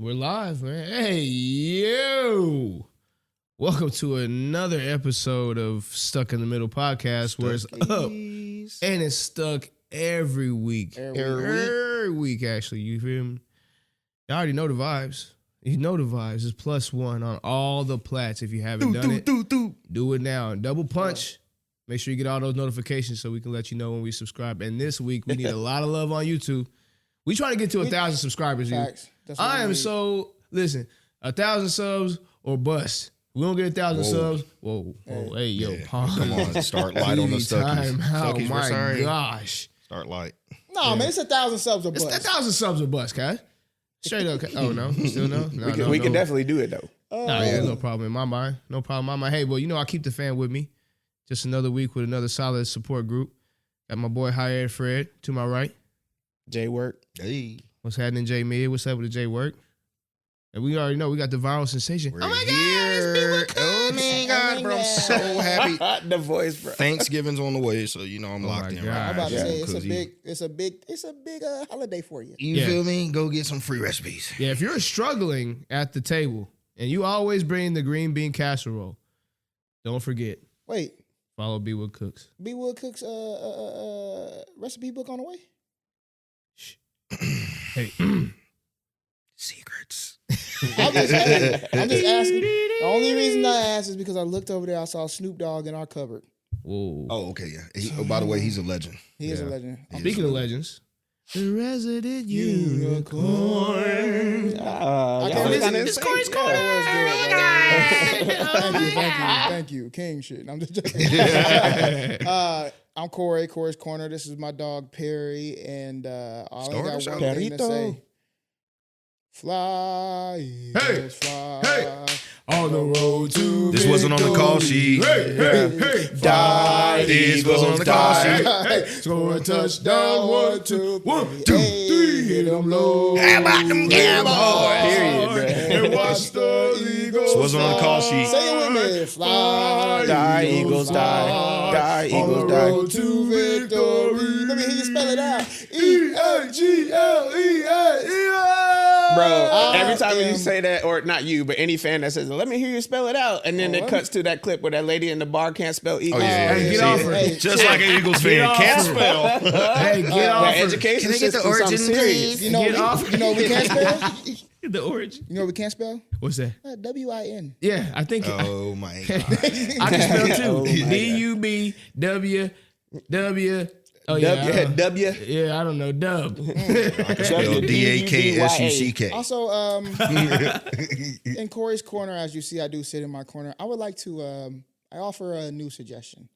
We're live, man. Hey, yo. Welcome to another episode of Stuck in the Middle podcast where it's up and it's stuck every week. Every week, actually. You feel me? You already know the vibes. You know the vibes. It's +1 on all the plats. If you haven't done it, do it now. Double punch. Make sure you get all those notifications so we can let you know when we subscribe. And this week, we need a lot of love on YouTube. We trying to get to 1,000 subscribers, you. I am so, listen, 1,000 subs or bust. We don't get 1,000 subs. Whoa, hey, yo, pause. Come on, start light on the Stuckies. Oh my gosh. Start light. No, man, it's 1,000 subs or bust. It's 1,000 subs or bust, Kai. Straight up. Oh, no? Still no? We can definitely do it, though. Yeah, no problem in my mind. No problem in my mind. Hey, well, you know I keep the fan with me. Just another week with another solid support group. Got my boy High Ed Fred to my right. J Work. Hey. What's happening, J Mid? What's up with the J Work? And we already know we got the viral sensation. We're here. Oh my God, bro. I'm so happy. The voice, bro. Thanksgiving's on the way, so you know I'm locked in. God. I'm about to say Yeah. it's a big holiday for you. You feel me? Go get some free recipes. Yeah, if you're struggling at the table and you always bring the green bean casserole, don't forget. Wait, Follow B Wood Cooks. B Wood Cooks recipe book on the way? Hey. Secrets. I'm just asking. The only reason I asked is because I looked over there, I saw Snoop Dogg in our cupboard. Whoa. Oh, okay, yeah. By the way, he's a legend. He is a legend. Speaking of legends, the resident unicorn. It's Cori's corner. Thank you. King shit. I'm just joking. I'm Cori, Cori's Corner. This is my dog Perry, and all I got one thing to say. Fly, Eagles, fly. Hey. On the road to This wasn't on the call sheet. Hey. Die, This wasn't on the call sheet. Score a touchdown. 1, 2, 1, 2, 3. Hit them low. How about them Cowboys? Period, bro. And watch the Eagles. This wasn't on the call sheet. Say it with me. Fly, Die, Eagles, die. Die, Eagles, die. On the road to victory. Let me hear you spell it out. Bro, every time you say that, or not you, but any fan that says, let me hear you spell it out. And then it cuts to that clip where that lady in the bar can't spell Eagles. Oh, yeah. Hey, get off her. Just like an Eagles fan. Can't spell. Hey, get off That her. education Can I get the system origin, something serious. please? You know we can't spell? The origin. You know what we can't spell? What's that? W-I-N. Yeah, I think Oh, my God. I can spell too. D-U-B-W. Oh, yeah. W. Yeah, I don't know. Dub. I can spell D-A-K-S-U-C-K. Also, in Cori's Corner, as you see, I do sit in my corner. I would like to, I offer a new suggestion.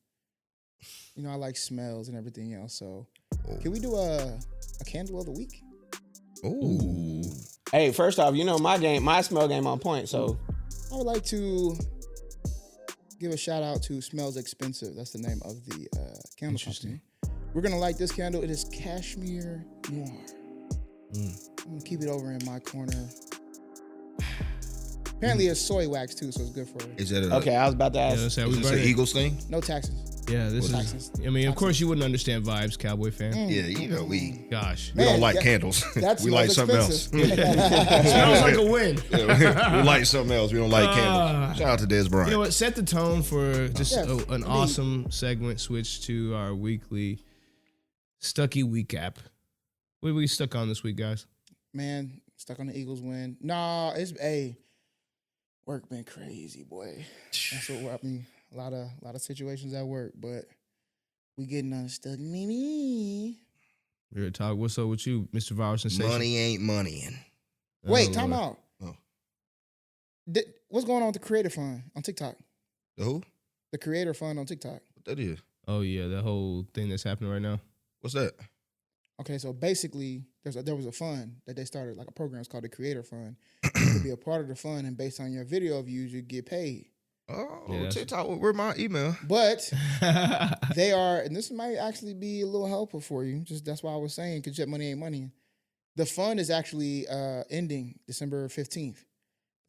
You know, I like smells and everything else. So, can we do a candle of the week? Ooh. Hey, first off, you know my smell game on point. So I would like to give a shout out to Smells Expensive. That's the name of the candle company. We're gonna light this candle. It is Cashmere Noir. I'm gonna keep it over in my corner. Apparently, it's soy wax too, so it's good for it. Is that a, okay, I was about to ask. Yeah, so is this an Eagles thing? No taxes. Yeah, this is. Taxes. I mean, of course, you wouldn't understand vibes, Cowboy fan. Yeah, you know, we Gosh. don't light that- candles. That's we light something else. Smells like a win. We light something else. We don't light candles. Shout out to Des Bryant. You know what? Set the tone for just Yeah, an awesome segment. Switch to our weekly Stucky Week-cap. What are we stuck on this week, guys? Man, stuck on the Eagles win. Nah, it's work been crazy, boy. That's what I mean. A lot of situations at work, but we getting unstuck. Me. We're talk. What's up with you, Mr. Viral Sensation? Money ain't money. Wait, time out. Oh. What's going on with the Creator Fund on TikTok? The who? The Creator Fund on TikTok. What that is? Oh yeah, that whole thing that's happening right now. What's that? Okay, so basically, there was a fund that they started, like a program. It's called the Creator Fund. You could be a part of the fund, and based on your video views, you get paid. Oh, Yeah, TikTok. Where's my email? But they are, and this might actually be a little helpful for you. Just that's why I was saying, because money ain't money. The fund is actually ending December 15th.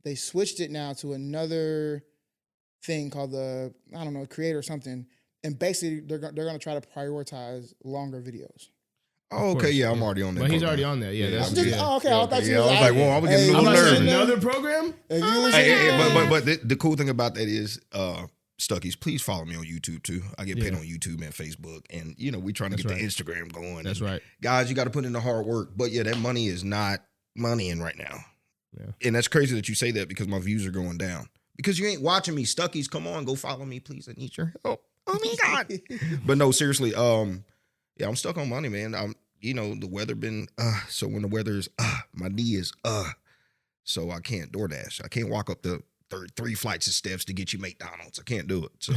They switched it now to another thing called the, I don't know, Creator or something. And basically, they're gonna try to prioritize longer videos. Oh, okay, yeah, I'm already on that. But he's program. already on there. Yeah, that's Oh, okay. I thought you I was like, whoa, I was getting a I'm little like, nervous. another program? But the cool thing about that is, Stuckies, please follow me on YouTube too. I get paid on YouTube and Facebook, and we trying to get the Instagram going. That's right, guys. You got to put in the hard work. But yeah, that money is not moneying right now. Yeah, and that's crazy that you say that because my views are going down because you ain't watching me. Stuckies, come on, go follow me, please. I need your help. Oh my God. But no, seriously, yeah, I'm stuck on money, man. I'm, the weather been so when the weather is my knee is so I can't DoorDash. I can't walk up the 3 flights of steps to get you McDonald's. I can't do it. So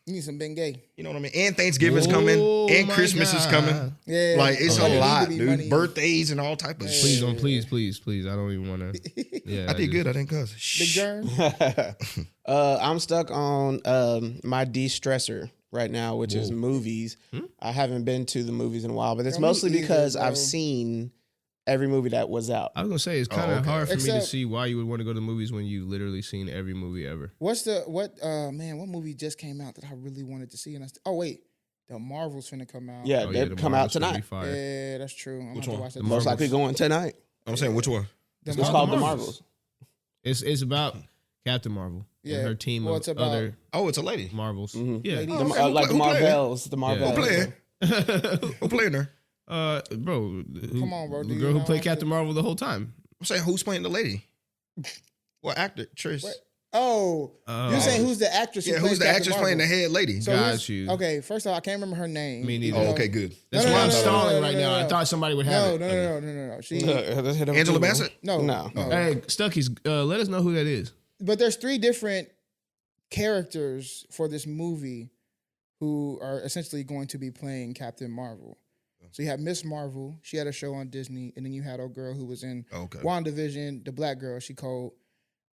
you need some Bengay. you know what I mean? And Thanksgiving's coming and Christmas is coming. Yeah. Like it's a lot, dude. Money. Birthdays and all type of please shit. don't, please. I don't even want to. Yeah, I did good. I didn't cuss. Big Germ. I'm stuck on my de-stressor right now, which is movies. I haven't been to the movies in a while, but it's mostly because I've seen every movie that was out. I was gonna say it's kind of hard for me to see why you would want to go to the movies when you literally seen every movie ever. What movie just came out that I really wanted to see? And the Marvel's finna come out. Yeah, they come out tonight. Yeah, that's true. I'm Which gonna one? watch that. Most likely going tonight. I'm saying which one? It's called The Marvels. It's about Captain Marvel and her team of other. Oh, it's a lady. Marvels. Mm-hmm. Yeah, Like the Marvels. The Marvels. Who playing? Who playing her? bro. Come on, bro. The girl who played Captain Marvel the whole time. I'm saying who's playing the lady? What actor? Trish. What? Oh, you're saying who's the actress? Yeah, who's the actress playing the head lady? So Got you. Okay, first of all, I can't remember her name. Me neither. Oh, okay, good. That's why I'm stalling right now. I thought somebody would have it. No. She Angela Bassett? No. Hey, Stuckies, let us know who that is. But there's 3 different characters for this movie who are essentially going to be playing Captain Marvel. So you have Miss Marvel. She had a show on Disney, and then you had a girl who was in WandaVision, the black girl. She Cold.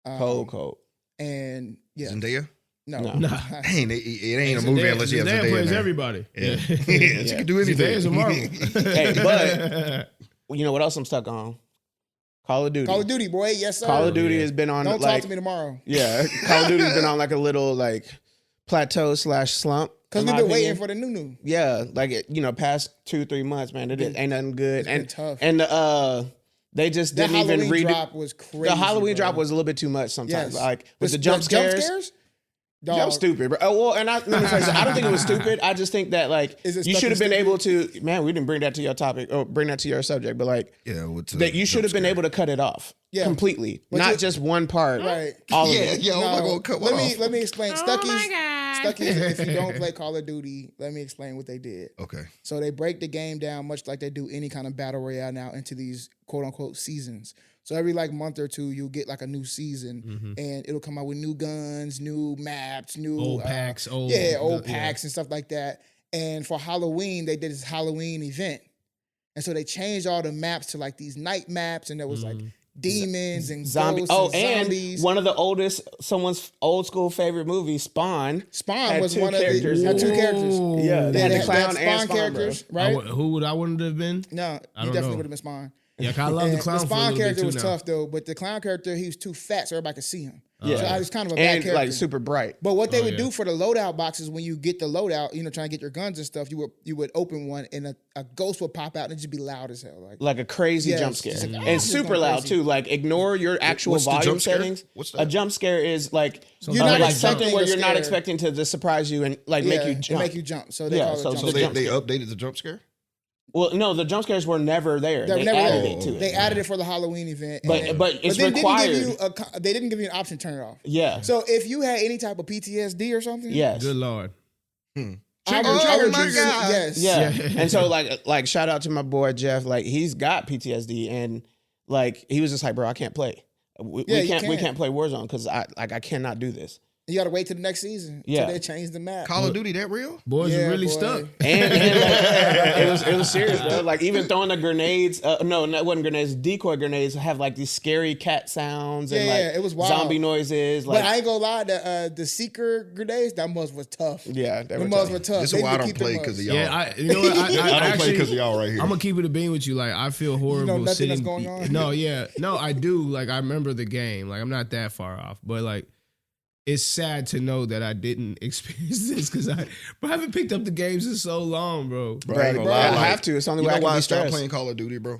Cold. And yeah, Zendaya? No. Dang, it ain't a movie unless you have Zendaya. Zendaya plays in there. everybody. Yeah. She can do anything. Zandaya's a Marvel. Hey, but you know what else I'm stuck on? Call of Duty. Call of Duty, boy. Yes, sir. Call of Duty has been on. Don't talk to me tomorrow. Yeah, Call of Duty's been on like a little plateau / slump. Because we've been waiting for the new. Yeah, past 2-3 months, man. It ain't nothing good. It's been tough. And they just didn't even read. The Halloween drop was crazy. The Halloween drop was a little bit too much sometimes. Yes. Like with the jump scares. Dog. I'm stupid, bro. And let me say I don't think it was stupid. I just think that you should have been able to. Man, we didn't bring that to your topic or bring that to your subject, but that you should have been able to cut it off completely, not just one part. Right. All of it. Yeah. I'm gonna cut one off. Let me explain. Oh Stuckies, if you don't play Call of Duty, let me explain what they did. Okay. So they break the game down much like they do any kind of battle royale now into these quote unquote seasons. So every month or two, you'll get a new season, and it'll come out with new guns, new maps, new old packs, old packs and stuff like that. And for Halloween, they did this Halloween event, and so they changed all the maps to these night maps, and there was demons and zombies. Ghosts and zombies. And one of someone's old school favorite movie, Spawn. Spawn was one characters. Had 2 characters. Yeah, they had the clown Spawn and Spawn characters, bro. right? Who would I wouldn't have been? No, you definitely would have been Spawn. Yeah, I love the clown. The Spawn character was now. tough though, but the clown character he was too fat so everybody could see him. Yeah, so I was kind of a bad character. And super bright. But what they would do for the loadout boxes when you get the loadout, trying to get your guns and stuff, you would open one and a ghost would pop out and it'd just be loud as hell, like a crazy jump scare, and super loud crazy. too. Ignore your actual volume settings. What's that? A jump scare is you're not something where you're not expecting to surprise you and make you jump. Make you jump. So they call it jump So scare. they updated the jump scare? Well, no, the jump scares were never there. They never added there. it to it. They added it for the Halloween event. But it's required. They didn't give you an option to turn it off. Yeah. So if you had any type of PTSD or something, yes. Good Lord. I would my use God. yes. Yeah. And so like shout out to my boy Jeff. He's got PTSD and he was just like, bro, I can't play. We can't play Warzone because I cannot do this. You got to wait till the next season. Yeah. Till they change the map. Call of Duty, that real? Boys are really stuck. And it was serious, bro. Even throwing the grenades. No, that wasn't grenades. Decoy grenades have these scary cat sounds and it was wild. zombie noises. But I ain't gonna lie, the seeker grenades, that must was tough. Yeah, the must were tough. This is why I don't play because of y'all. Yeah, you know what? I don't play because of y'all right here. I'm gonna keep it a bean with you. I feel horrible. You know nothing sitting. that's going on? No, I do. I remember the game. I'm not that far off, but it's sad to know that I didn't experience this because I haven't picked up the games in so long, bro. Bro, I have to. It's the only way I can why I be stopped stressed. playing Call of Duty, bro?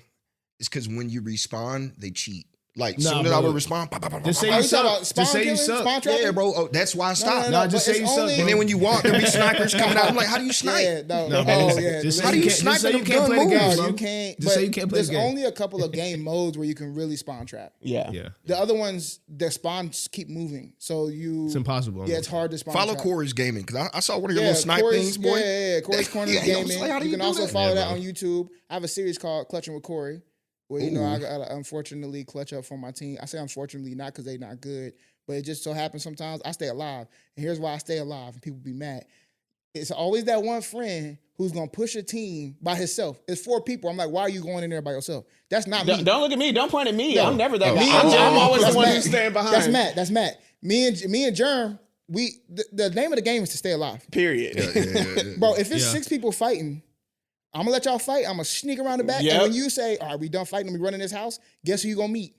It's because when you respawn, they cheat. Like, Nah, soon as I bro. would respond, Just say Oh, you you talking suck. about spawn Just say you killing, suck. spawn trapping? yeah, bro. Oh, that's why I stopped. Nah, but just say it's you suck, only- bro. And then when you walk, there'll be snipers coming out. I'm like, how do you snipe? Yeah, no, No, oh, but yeah. just say How do you can't- snipe just say in you a can't gun play the move? game, No, bro. you can't. Just say but you can't play there's the game. only a couple of game modes where you can really spawn trap. Yeah. Yeah, The other ones, the spawns keep moving, so you. it's impossible. Yeah, it's hard to spawn. Follow trap. Cori's gaming because I saw one of your little snipe Corey's- things, boy. Yeah. Corey's Corner Yeah, I was Gaming. like, how do You you can do also that? follow Yeah, that bro. on YouTube. I have a series called Clutching with Corey, where I got unfortunately clutch up for my team. I say unfortunately not because they're not good, but it just so happens sometimes I stay alive. And here's why I stay alive, and people be mad. It's always that one friend who's gonna push a team by himself. It's 4 people. I'm like, why are you going in there by yourself? That's not me. Don't look at me. Don't point at me. No. I'm never that Me guy. and Germ- I'm always that's the one Matt. who's staying behind. That's Matt. Me and Germ. The name of the game is to stay alive. Period. Yeah. Bro, if it's Yeah. 6 people fighting, I'm gonna let y'all fight. I'm gonna sneak around the back. Yep. And when you say, all right, we done fighting and we running this house, guess who you gonna meet?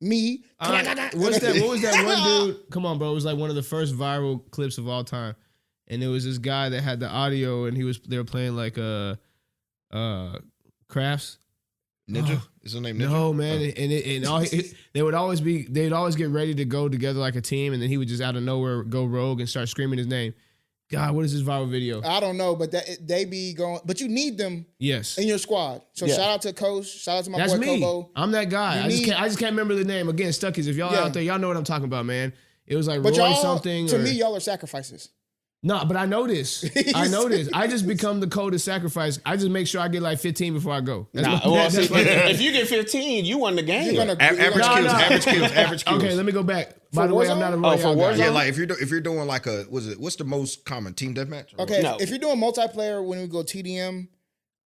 Me. What was that one dude? Come on, bro. It was like one of the first viral clips of all time. And there was this guy that had the audio and they were playing like crafts. Ninja? Is his name Ninja? No, man. They'd always get ready to go together like a team, and then he would just out of nowhere go rogue and start screaming his name. God, what is this viral video? I don't know, but they be going. But you need them Yes. in your squad. So Yeah. shout out to Coach. Shout out to my That's boy me. Kobo. I'm that guy. You I just can't remember the name. Again, Stuckies. If y'all Yeah. out there, y'all know what I'm talking about, man. It was like But Roy y'all, something. to or, me, y'all are sacrifices. No, but I know this. I know this. I just become the code of sacrifice. I just make sure I get like 15 before I go. That's Nah, my- well, that's see, my- if you get 15, you won the game. You're gonna, Average kills. Okay, let me go back. By For the way, Warzone? I'm not a Oh, Royale for guy. Warzone? Yeah, like if you're doing like what's the most common team deathmatch? Okay, No. if you're doing multiplayer when we go TDM,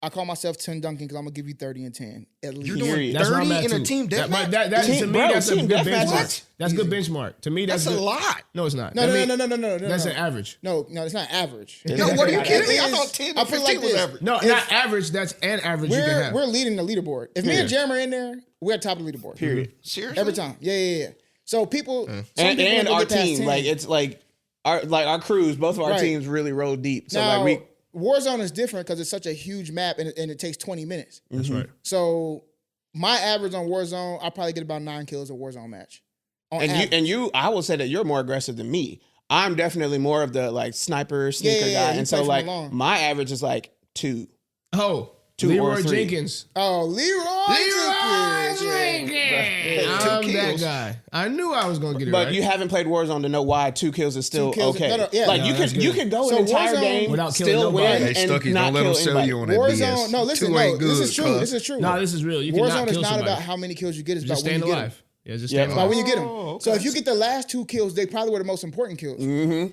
I call myself 10 Duncan because I'm gonna give you 30 and 10 at least. You're Period. doing That's where I'm 30 at in a too. team That, deathmatch? that to Team- me, bro, that's a team good deathmatch. benchmark. What? That's good benchmark. To me, That's good. a lot. No, it's not. No, That no, mean- no. That's an average. No, it's not average. No, what are you It kidding me? I is- thought 10 I'll and put it 15 like was this. average. No, If not average. That's an average you can have. We're leading the leaderboard. If me and Jeremy are in there, we're at top of the leaderboard. Period. Seriously? Every time. Yeah. So people, some And people and will our get past team, 10. like it's like our crews, both of our Right. teams really roll deep. So now, like Warzone is different because it's such a huge map and it takes 20 minutes. That's right. So my average on Warzone, I'll probably get about 9 kills a Warzone match. On average. you, I will say that you're more aggressive than me. I'm definitely more of the like sniper sneaker Yeah, guy, you and play so from like long. my average is like 2. Oh, 2 or Leroy 3. Jenkins. Oh, Leroy Jenkins. Yeah. I'm that kills. guy. I knew I was gonna get it But right. you haven't played Warzone to know why 2 kills is still 2 kills- okay. no, yeah. Like No, you that's could you good. could go So an entire Warzone- game Without killing still nobody. win Hey, and Stucky, not don't let kill them sell anybody. you on that Warzone, BS. no, listen, 2 ain't no, this good, is true. cuz. This is true. No, this is real. You cannot Warzone kill is not somebody. about how many kills you get. It's Just about when staying you get them. alive. Yeah, just Yeah. staying About alive. when you get them. Oh, So okay. if you get the last 2 kills, they probably were the most important kills.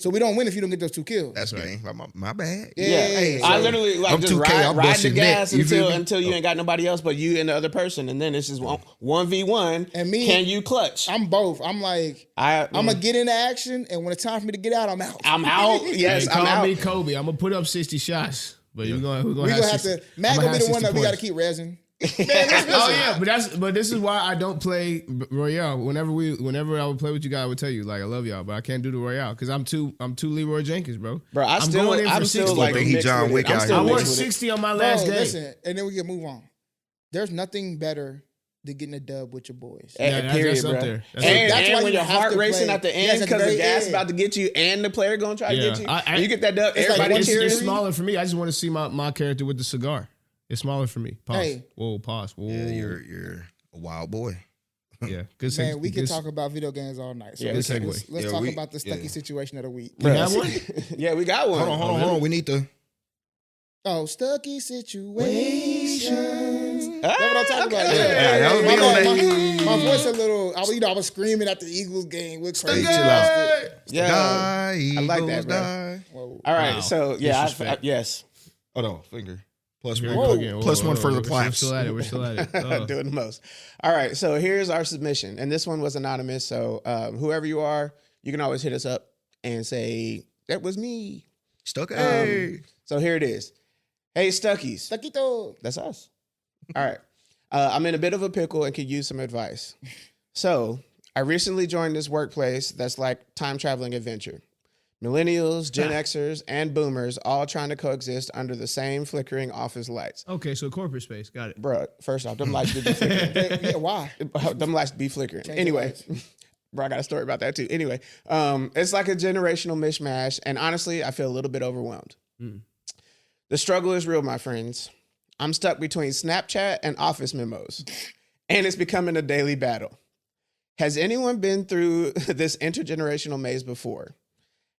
So we don't win if you don't get those 2 kills. That's game. My bad. Yeah. Hey, I so literally like I'm just 2K, ride I'm the busting gas neck. You feel me? until you ain't got nobody else but you and the other person, and then it's just 1v1. And me- can you clutch? I'm both. I'm like, I'm gonna get into action, and when it's time for me to get out, I'm out. I'm out. Yes, Hey, I'm call out. me Kobe. I'm gonna put up 60 shots, but we're gonna we gonna have 60, to. Matt I'm gonna be the one 60 that we got to points. keep resin. Oh yeah, but this is why I don't play Royale. Whenever I would play with you guys, I would tell you like I love y'all, but I can't do the Royale because I'm too Leroy Jenkins, bro. Bro, I'm still 60. like He mixed John with it. Wick I'm out still here. I Bro, won mixed with it. 60 on my Bro, last game. listen, and then we can move on. There's nothing better than getting a dub with your boys. Yeah, Period, that's up bro. there. That's And, up there. That's and why when you your have heart to racing play. at the Yes, end at the because the very gas end. about to get you and the player gonna try to Yeah. get you, I- and you get that dub. It's like Everybody one cheering. It's smaller for me. I just want to see my character with the cigar. It's smaller for me. Pause. Hey. Whoa, pause. Whoa. Yeah, you're a wild boy. Yeah. Good Man, we can good- talk about video games all night. So Yeah, let's, good segue. let's Yeah, talk we- about the Stucky yeah. situation of the week. You have one? Yeah, we got one. Hold on. We need to. Oh, Stucky Situations. That's what I'm talking about. Yeah, that was My me on bad, that. my voice a little. I was screaming at the Eagles game. We're crazy. Chill out. Yeah. Die, I like Eagles, that, bro. die. Whoa. All right, Wow. so yeah, Disrespect. yes, Oh no, finger. Plus Here one. we go again. Plus Whoa, one whoa, for the We're claps. still at it. We're still at it. Oh. doing the most. All right, so here's our submission, and this one was anonymous. So whoever you are, you can always hit us up and say that was me. Stuck. Hey. So here it is. Hey, Stuckies. Taquito. That's us. All right. I'm in a bit of a pickle and could use some advice. So I recently joined this workplace that's like time traveling adventure. Millennials, Gen Xers, and Boomers all trying to coexist under the same flickering office lights. Okay, so corporate space. Got it. Bruh, first off, them lights do be flickering. Yeah, why? Them lights be flickering. Change Anyway, bro, I got a story about that too. Anyway, it's like a generational mishmash, and honestly, I feel a little bit overwhelmed. The struggle is real, my friends. I'm stuck between Snapchat and office memos, and it's becoming a daily battle. Has anyone been through this intergenerational maze before?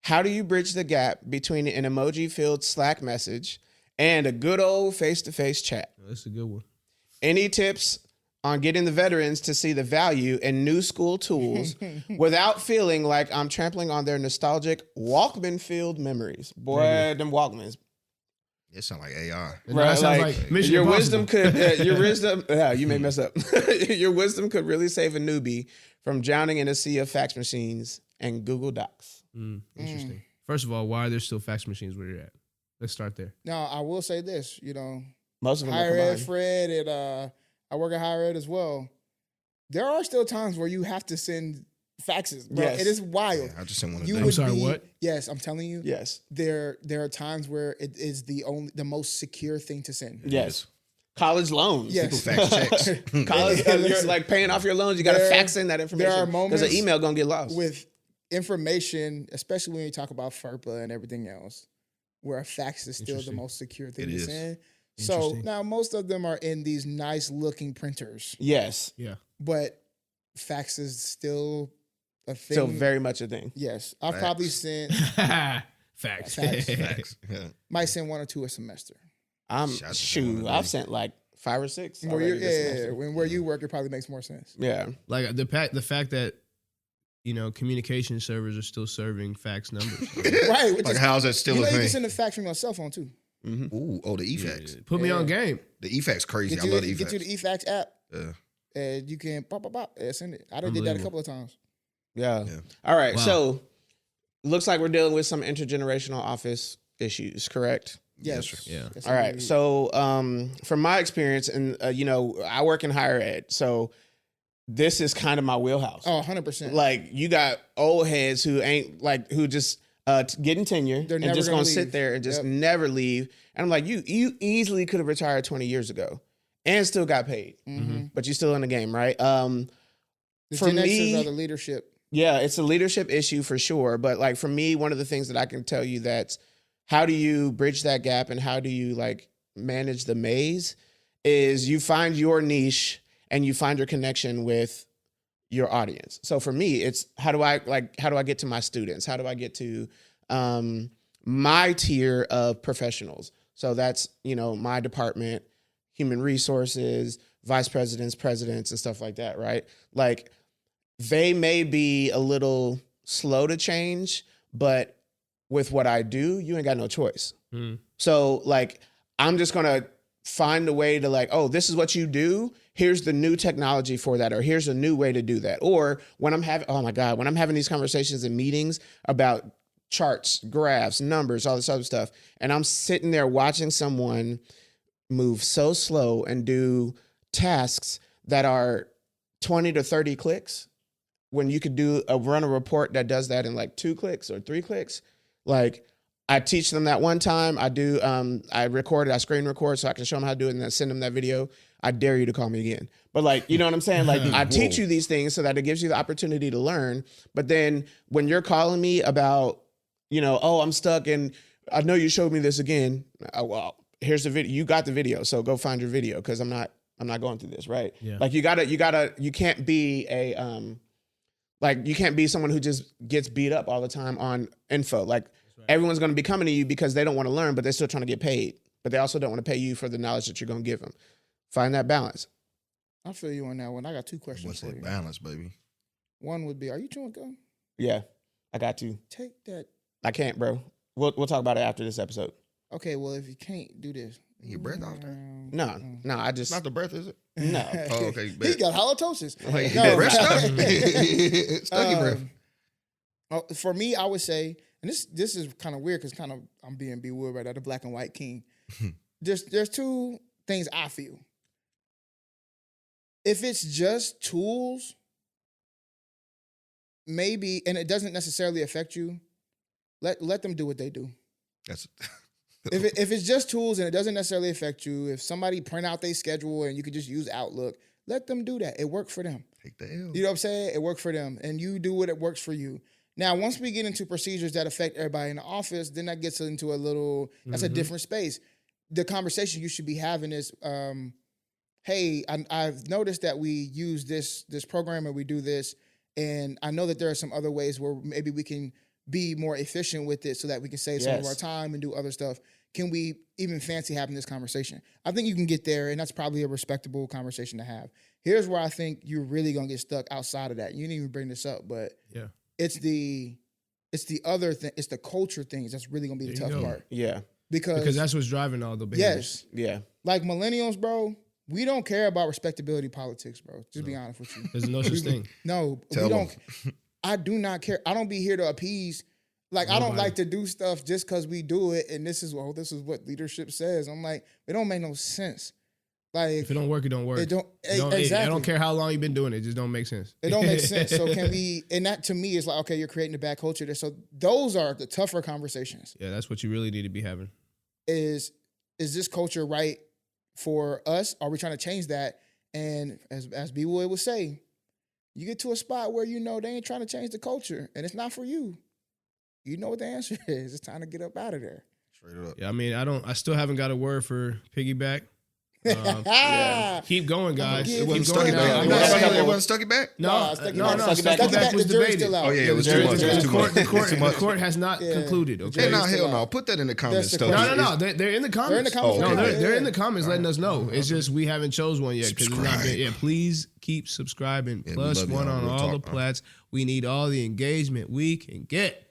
How do you bridge the gap between an emoji-filled Slack message and a good old face-to-face chat? That's a good one. Any tips on getting the veterans to see the value in new school tools without feeling like I'm trampling on their nostalgic Walkman-filled memories? Boy, them Walkmans. It sounds like AI. Right, like your wisdom could, you may mess up. Your wisdom could really save a newbie from drowning in a sea of fax machines and Google Docs. Interesting. First of all, why are there still fax machines where you're at? Let's start there. Now, I will say this, most of them higher ed, Fred, and I work at higher ed as well. There are still times where you have to send faxes, bro. Yes. It is wild. I just sent one. I'm sorry, what? Yes, I'm telling you. Yes. There are times where it is the most secure thing to send. Yes. College loans. Yes. People fax checks. College, you're like paying off your loans. You got to fax in that information. There are moments because the email gonna get lost with information, especially when you talk about FERPA and everything else, where a fax is still the most secure thing to send. So now most of them are in these nice looking printers. Yes. Yeah. But fax is still a thing. Still very much a thing. Yes. I've probably sent facts. Facts. Yeah. Might send 1 or 2 a semester. I've sent like 5 or 6. Where you work, it probably makes more sense. Yeah. Like the fact that communication servers are still serving fax numbers. Right. Like, how's that still a thing? You can send a fax from your cell phone, too. Mm-hmm. Ooh, the e-fax. Yeah. Put me on game. The e-fax crazy. I love the e-fax. Get you the e-fax app. Yeah. And you can send it. I done did that a couple of times. Yeah. All right. Wow. So, looks like we're dealing with some intergenerational office issues, correct? Yes. Yeah. Yes, all right. So, from my experience, and I work in higher ed, so this is kind of my wheelhouse. Oh, 100%. Like, you got old heads who just getting tenure They're and never just gonna leave. sit there and just never leave. And I'm like, you easily could have retired 20 years ago and still got paid, but you're still in the game, right? The for Gen me, Xers are the leadership. Yeah, it's a leadership issue for sure. But like for me, one of the things that I can tell you that's how do you bridge that gap and how do you like manage the maze is you find your niche and you find your connection with your audience. So for me, it's how do I get to my students? How do I get to my tier of professionals? So that's, my department, human resources, vice presidents, presidents, and stuff like that, right? Like they may be a little slow to change, but with what I do, you ain't got no choice. So like, I'm just going to find a way to like, oh, this is what you do. Here's the new technology for that, or here's a new way to do that. Or when I'm having these conversations in meetings about charts, graphs, numbers, all this other stuff, and I'm sitting there watching someone move so slow and do tasks that are 20 to 30 clicks when you could run a report that does that in like 2 clicks or 3 clicks. Like I teach them that one time. I screen record so I can show them how to do it and then send them that video. I dare you to call me again. But like, you know what I'm saying? Like I teach you these things so that it gives you the opportunity to learn. But then when you're calling me about, oh, I'm stuck and I know you showed me this again. Well, here's the video. You got the video. So go find your video because I'm not going through this, right? Yeah. Like you can't be you can't be someone who just gets beat up all the time on info. Like everyone's going to be coming to you because they don't want to learn, but they're still trying to get paid. But they also don't want to pay you for the knowledge that you're going to give them. Find that balance. I feel you on that one. I got 2 questions What's for that you. balance, baby? One would be, are you chewing gum? Yeah, I got to. Take that. I can't, bro. We'll talk about it after this episode. Okay, well, if you can't, do this. Your breath out there? No, I just... Not the breath, is it? No. Oh, okay. He got halitosis. Like, No. breath stuck. Stucky breath. For me, I would say, and this is kind of weird because I'm being bewildered by that, the black and white king. There's 2 things I feel. If it's just tools, maybe, and it doesn't necessarily affect you, let them do what they do. That's if it's just tools and it doesn't necessarily affect you, if somebody print out their schedule and you can just use Outlook, let them do that. It worked for them. Take the L. You know what I'm saying? It worked for them, and you do what it works for you. Now, once we get into procedures that affect everybody in the office, then that gets into a little, that's a different space. The conversation you should be having is, hey, I've noticed that we use this program and we do this, and I know that there are some other ways where maybe we can be more efficient with it so that we can save some of our time and do other stuff. Can we even fancy having this conversation? I think you can get there, and that's probably a respectable conversation to have. Here's where I think you're really going to get stuck outside of that. You didn't even bring this up, but it's the other thing. It's the culture things that's really going to be the tough part. Yeah. Because that's what's driving all the behaviors. Yes. Yeah. Like millennials, bro, we don't care about respectability politics, bro. Just be honest with you. There's no such thing. No, we don't. I do not care. I don't be here to appease. Like, nobody. I don't like to do stuff just because we do it, and this is what leadership says. I'm like, it don't make no sense. Like, if it don't work, it don't work. Exactly. I don't care how long you've been doing it. It just don't make sense. It don't make sense. So can we, and that to me is like, okay, you're creating a bad culture there. So those are the tougher conversations. Yeah, that's what you really need to be having. Is this culture right for us? Are we trying to change that? And as B-Boy would say, you get to a spot where you know they ain't trying to change the culture, and it's not for you. You know what the answer is. It's time to get up out of there. Straight up. Yeah, I mean, I still haven't got a word for piggyback. Keep going, guys. It wasn't Stucky back. It wasn't Stucky back? No, Stucky back was debated. Oh, yeah, it was too much. The court has not concluded. Okay, no, hell no. Put that in the comments. No. They're in the comments. They're in the comments. No, they're in the comments letting us know. It's just we haven't chose one yet. Yeah, please keep subscribing. Plus one on all the plats. We need all the engagement we can get.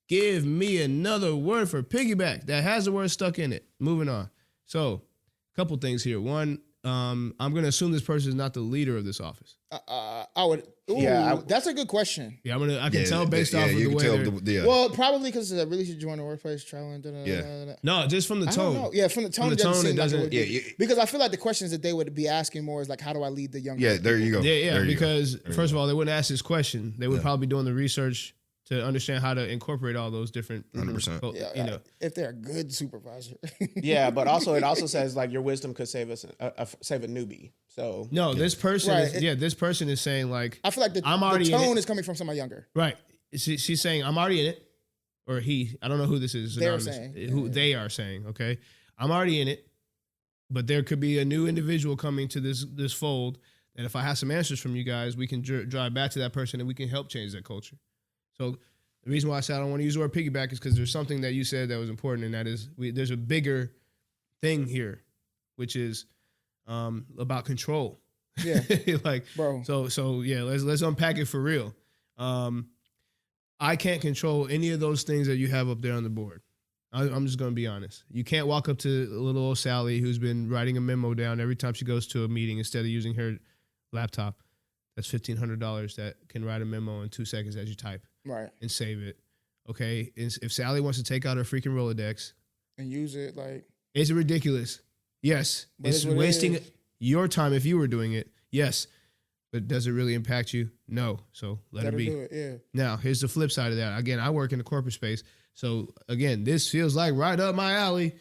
Give me another word for piggyback that has the word stuck in it. Moving on. So, a couple things here. One, I'm going to assume this person is not the leader of this office. I would. That's a good question. Yeah, I can tell based off of the way. Well, probably because it's a really should join the workplace, traveling. No, just from the tone. I don't know. Yeah, from the tone. It doesn't. Because I feel like the questions that they would be asking more is like, how do I lead the young? Yeah, there you go. Yeah, because first of all, they wouldn't ask this question. They would probably be doing the research to understand how to incorporate all those different, 100%. If they're a good supervisor. Yeah, but also it also says like your wisdom could save save a newbie. So no, this person, this person is saying like, I feel like the tone is coming from somebody younger. Right. She's saying I'm already in it, or he. I don't know who this is. They're saying who they are saying. Okay, I'm already in it, but there could be a new individual coming to this fold, and if I have some answers from you guys, we can drive back to that person and we can help change that culture. So the reason why I said I don't want to use the word piggyback is because there's something that you said that was important, and that is there's a bigger thing here, which is about control. Yeah, like bro. So yeah, let's unpack it for real. I can't control any of those things that you have up there on the board. I'm just gonna be honest. You can't walk up to little old Sally who's been writing a memo down every time she goes to a meeting instead of using her laptop. That's $1,500 that can write a memo in 2 seconds as you type. Right. And save it. Okay. If Sally wants to take out her freaking Rolodex and use it, like, it's ridiculous. Yes. It's wasting your time if you were doing it. Yes. But does it really impact you? No. So let it be. Do it, yeah. Now, here's the flip side of that. Again, I work in the corporate space. So again, this feels like right up my alley.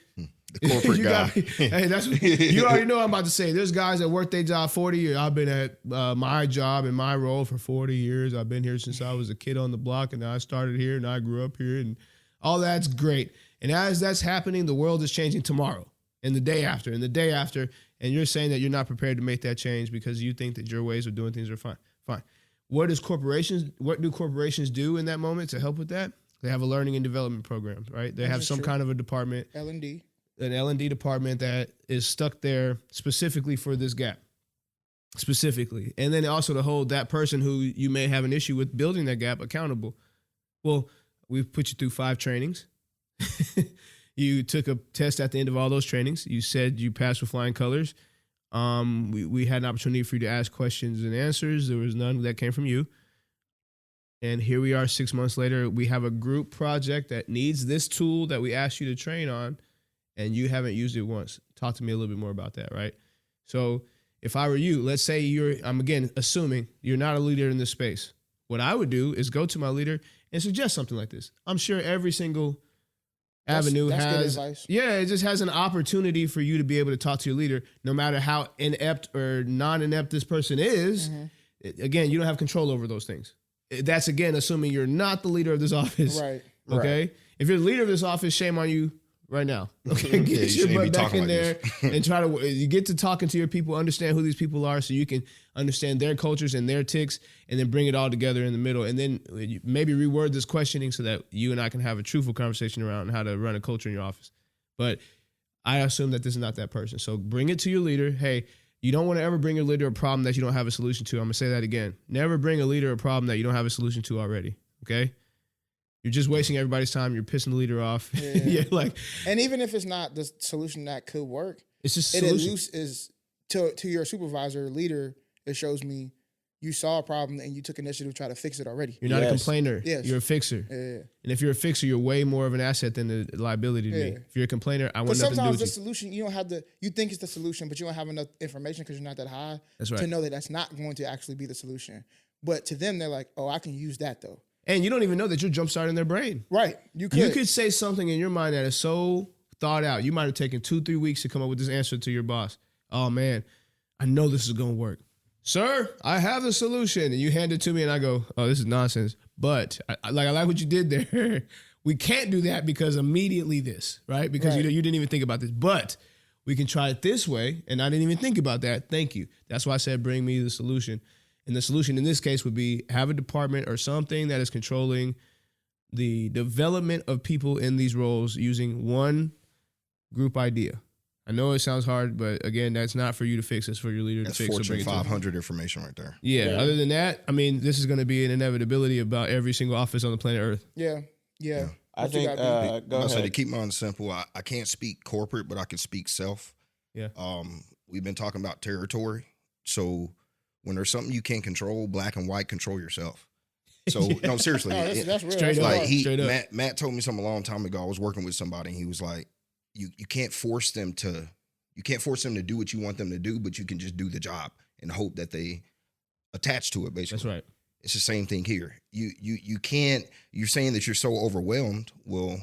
The corporate guy. Hey, that's what, you already know what I'm about to say. There's guys that work their job 40 years. I've been at my job and my role for 40 years. I've been here since I was a kid on the block, and I started here and I grew up here, and all that's great. And as that's happening, the world is changing tomorrow and the day after and the day after. And you're saying that you're not prepared to make that change because you think that your ways of doing things are fine. Fine. What do corporations do in that moment to help with that? They have a learning and development program, right? They have some kind of a department. L&D. An L&D department that is stuck there specifically for this gap. Specifically. And then also to hold that person who you may have an issue with building that gap accountable. Well, we've put you through 5 trainings. You took a test at the end of all those trainings. You said you passed with flying colors. We had an opportunity for you to ask questions and answers. There was none that came from you. And here we are 6 months later. We have a group project that needs this tool that we asked you to train on, and you haven't used it once. Talk to me a little bit more about that, right? So if I were you, let's say I'm again assuming you're not a leader in this space. what I would do is go to my leader and suggest something like this. I'm sure every single avenue has good advice. Yeah, it just has an opportunity for you to be able to talk to your leader, no matter how inept or non-inept this person is. Again, you don't have control over those things. That's, again, assuming you're not the leader of this office. Right. Okay? Right. If you're the leader of this office, shame on you right now. Okay? Get you your butt shouldn't be back in talking there like and try to, you get to talking to your people, understand who these people are so you can understand their cultures and their ticks, and then bring it all together in the middle. And then maybe reword this questioning so that you and I can have a truthful conversation around how to run a culture in your office. But I assume that this is not that person. So bring it to your leader. Hey, you don't want to ever bring your leader a problem that you don't have a solution to. I'm going to say that again. Never bring a leader a problem that you don't have a solution to already. Okay? You're just wasting everybody's time. You're pissing the leader off. Yeah. Like, and even if it's not the solution that could work, it's just it at least is to your supervisor, leader, it shows me you saw a problem and you took initiative to try to fix it already. You're not a complainer. Yes. You're a fixer. Yeah. And if you're a fixer, you're way more of an asset than a liability to me. If you're a complainer, I want nothing to do sometimes with the you. solution, you don't have you think it's the solution, but you don't have enough information because you're not that high That's right. to know that that's not going to actually be the solution. But to them, they're like, oh, I can use that though. And you don't even know that you're jumpstarting their brain. Right. You could say something in your mind that is so thought out. You might have taken 2-3 weeks to come up with this answer to your boss. Oh, man, I know this is going to work. Sir, I have the solution. And you hand it to me and I go, oh, this is nonsense. But I like what you did there. We can't do that because immediately this, right? Because you didn't even think about this. But we can try it this way. And I didn't even think about that. Thank you. That's why I said bring me the solution. And the solution in this case would be have a department or something that is controlling the development of people in these roles using one group idea. I know it sounds hard, but again, that's not for you to fix. It's for your leader to fix. That's Fortune 500 information right there. Yeah. Other than that, I mean, this is going to be an inevitability about every single office on the planet Earth. Yeah. I think, go ahead. To keep mine simple, I can't speak corporate, but I can speak self. Yeah. We've been talking about territory. So when there's something you can't control, black and white, control yourself. So no, seriously, that's real. Straight up. Like Matt told me something a long time ago. I was working with somebody, and he was like, "You can't force them to do what you want them to do, but you can just do the job and hope that they attach to it." Basically, That's right. It's the same thing here. You can't. You're saying that you're so overwhelmed. Well,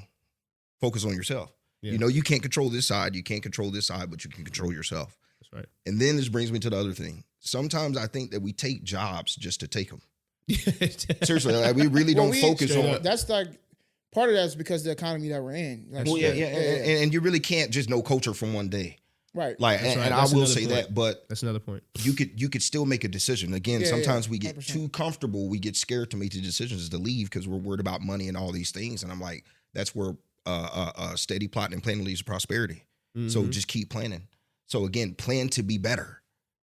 focus on yourself. Yeah. You know, you can't control this side. You can't control this side, but you can control yourself. That's right. And then this brings me to the other thing. Sometimes I think that we take jobs just to take them. Seriously, like we really don't focus on. That's like part of that is because of the economy that we're in. Like, and you really can't just know culture from one day. Right. Like, and I will say that, but that's another point. You could still make a decision. Again, sometimes we get 100%. too comfortable. We get scared to make the decisions to leave because we're worried about money and all these things. And I'm like, that's where steady plotting and planning leads to prosperity. Mm-hmm. So just keep planning. So again, plan to be better.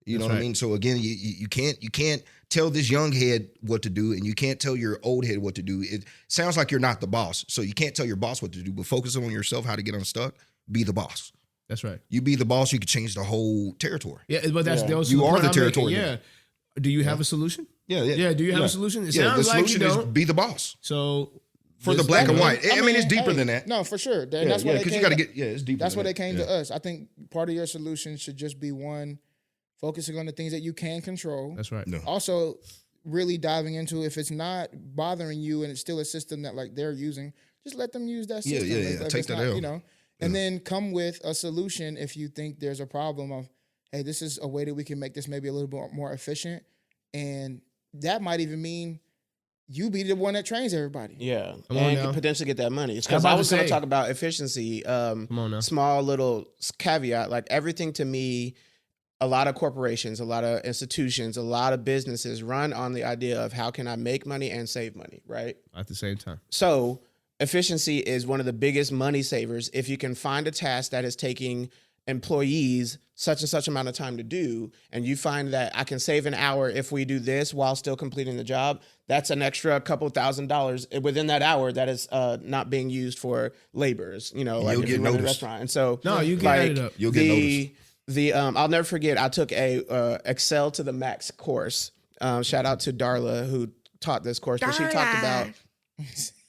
You know what I mean? So again, you can't tell this young head what to do, and you can't tell your old head what to do. It sounds like you're not the boss. So you can't tell your boss what to do, but focus on yourself, how to get unstuck. Be the boss. That's right. You be the boss, you could change the whole territory. Yeah, but that's you are the territory. Yeah. Do you have a solution? Yeah. Do you have a solution? It the sounds like solution you is don't. be the boss. So for the black and white. I mean, it's deeper than that. No, for sure. That's why because you got to get. Yeah, it's deeper. That's why they came to us. I think part of your solution should just be one, focusing on the things that you can control. That's right. No. Also, really diving into if it's not bothering you and it's still a system that like they're using, just let them use that system. Yeah. Take that L. You know, and then come with a solution if you think there's a problem of, hey, this is a way that we can make this maybe a little bit more efficient, and that might even mean you be the one that trains everybody. Yeah, and potentially get that money. Because I was going to talk about efficiency. Come on now. Small little caveat, like everything to me, a lot of corporations, a lot of institutions, a lot of businesses run on the idea of how can I make money and save money, right? At the same time. So efficiency is one of the biggest money savers. If you can find a task that is taking employees such and such amount of time to do, and you find that I can save an hour if we do this while still completing the job, that's an extra couple $1,000s within that hour that is not being used for laborers, you know, like if you run a restaurant. And so you get it up. You'll get noticed. I'll never forget, I took a Excel to the Max course. Shout out to Darla who taught this course, but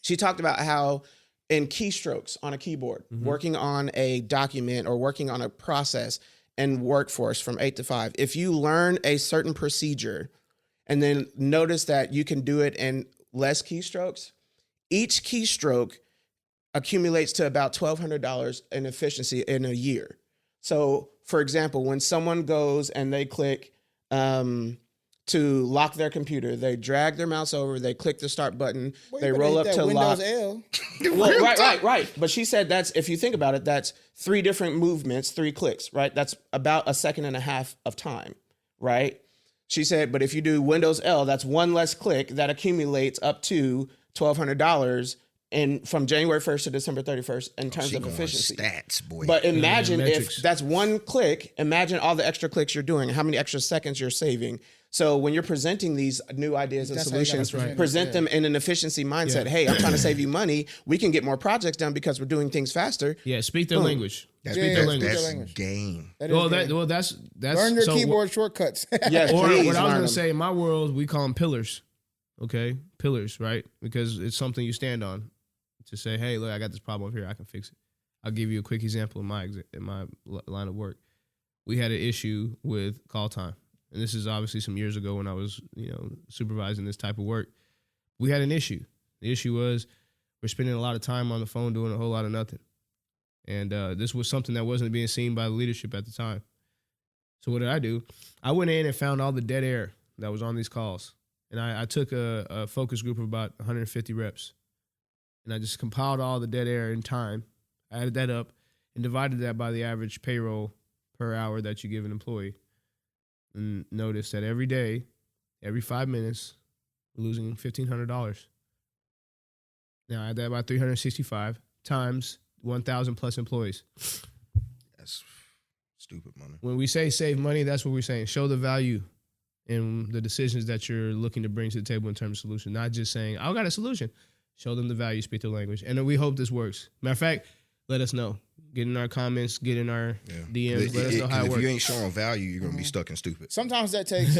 she talked about how in keystrokes on a keyboard, working on a document or working on a process in workforce from 8 to 5, if you learn a certain procedure and then notice that you can do it in less keystrokes. Each keystroke accumulates to about $1,200 in efficiency in a year. So, for example, when someone goes and they click to lock their computer, they drag their mouse over, they click the start button, they roll up to Windows lock. L. Well, right. But she said that's, if you think about it, that's 3 different movements, 3 clicks, right? That's about 1.5 seconds of time, right? She said, but if you do Windows L, that's 1 less click that accumulates up to $1,200 from January 1st to December 31st in terms of efficiency. Stats, boy. But imagine if that's 1 click, imagine all the extra clicks you're doing, how many extra seconds you're saving. So when you're presenting these new ideas and solutions, present them in an efficiency mindset. Yeah. Hey, I'm trying to save you money. We can get more projects done because we're doing things faster. Yeah, speak their language. Speak their language. That's game. That's learn your keyboard shortcuts. Yes, or what I was going to say, in my world, we call them pillars. Okay, pillars, right? Because it's something you stand on to say, hey, look, I got this problem over here. I can fix it. I'll give you a quick example in my line of work. We had an issue with call time. And this is obviously some years ago when I was, supervising this type of work. We had an issue. The issue was we're spending a lot of time on the phone doing a whole lot of nothing. And this was something that wasn't being seen by the leadership at the time. So what did I do? I went in and found all the dead air that was on these calls. And I took a focus group of about 150 reps. And I just compiled all the dead air in time, added that up, and divided that by the average payroll per hour that you give an employee. And notice that every day, every 5 minutes, we're losing $1,500. Now add that by 365 times 1,000 plus employees. That's stupid money. When we say save money, that's what we're saying. Show the value in the decisions that you're looking to bring to the table in terms of solution. Not just saying, I got a solution. Show them the value, speak their language. And we hope this works. Matter of fact, let us know. Get in our comments, get in our DMs. Let us know how it works. If you ain't showing value, you're going to be stuck and stupid. Sometimes that takes